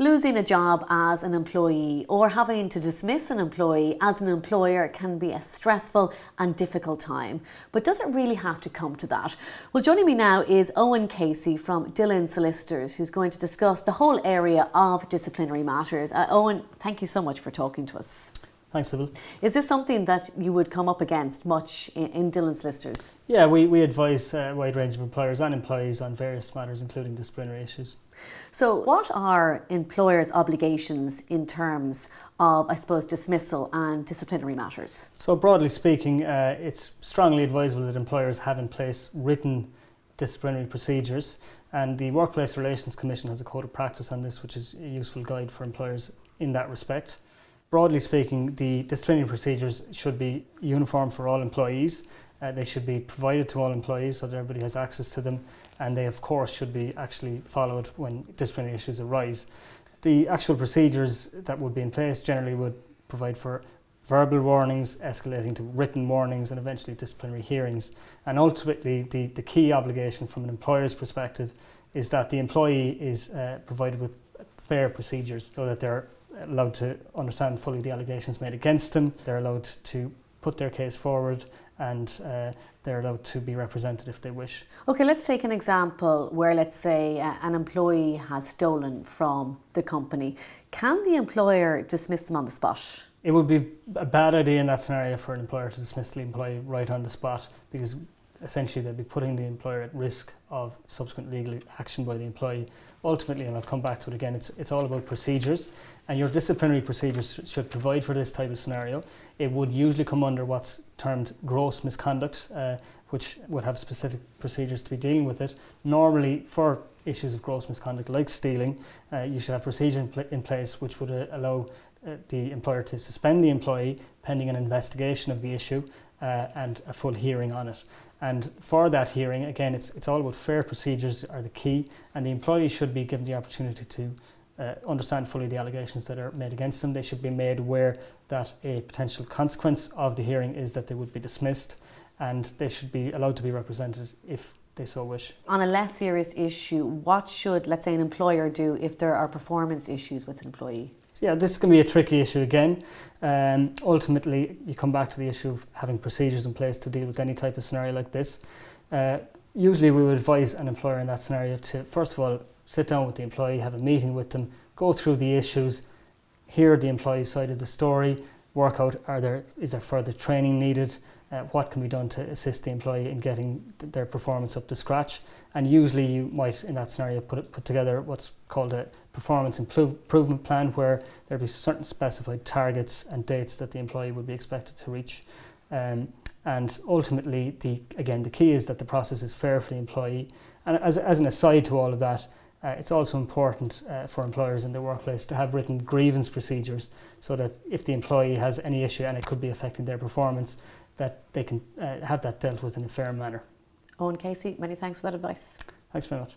Losing a job as an employee or having to dismiss an employee as an employer can be a stressful and difficult time. But does it really have to come to that? Well, joining me now is Owen Casey from Dillon Solicitors, who's going to discuss the whole area of disciplinary matters. Owen, thank you so much for talking to us. Thanks, Sybil. Is this something that you would come up against much in Dillon Solicitors? Yeah, we advise a wide range of employers and employees on various matters, including disciplinary issues. So what are employers' obligations in terms of, I suppose, dismissal and disciplinary matters? So broadly speaking, it's strongly advisable that employers have in place written disciplinary procedures, and the Workplace Relations Commission has a code of practice on this, which is a useful guide for employers in that respect. Broadly speaking, the disciplinary procedures should be uniform for all employees. They should be provided to all employees so that everybody has access to them, and they of course should be actually followed when disciplinary issues arise. The actual procedures that would be in place generally would provide for verbal warnings, escalating to written warnings, and eventually disciplinary hearings. And ultimately, the key obligation from an employer's perspective is that the employee is provided with fair procedures so that they're allowed to understand fully the allegations made against them, they're allowed to put their case forward, and they're allowed to be represented if they wish. Okay, let's take an example where, let's say, an employee has stolen from the company. Can the employer dismiss them on the spot? It would be a bad idea in that scenario for an employer to dismiss the employee right on the spot, because essentially they'd be putting the employer at risk of subsequent legal action by the employee. Ultimately, and I'll come back to it again, it's all about procedures, and your disciplinary procedures should provide for this type of scenario. It would usually come under what's termed gross misconduct, which would have specific procedures to be dealing with it. Normally, for issues of gross misconduct like stealing, you should have procedure in place which would allow the employer to suspend the employee pending an investigation of the issue and a full hearing on it. And for that hearing, again, it's all about fair procedures are the key, and the employee should be given the opportunity to understand fully the allegations that are made against them. They should be made aware that a potential consequence of the hearing is that they would be dismissed, and they should be allowed to be represented if they so wish. On a less serious issue, what should, let's say, an employer do if there are performance issues with an employee? Yeah, this can be a tricky issue again. Ultimately, you come back to the issue of having procedures in place to deal with any type of scenario like this. Usually we would advise an employer in that scenario to, first of all, sit down with the employee, have a meeting with them, go through the issues, hear the employee's side of the story, work out is there further training needed, what can be done to assist the employee in getting their performance up to scratch. And usually you might, in that scenario, put together what's called a performance improvement plan, where there'll be certain specified targets and dates that the employee would be expected to reach. And ultimately, the key is that the process is fair for the employee. And as an aside to all of that, it's also important for employers in their workplace to have written grievance procedures, so that if the employee has any issue and it could be affecting their performance, that they can have that dealt with in a fair manner. Owen Casey, many thanks for that advice. Thanks very much.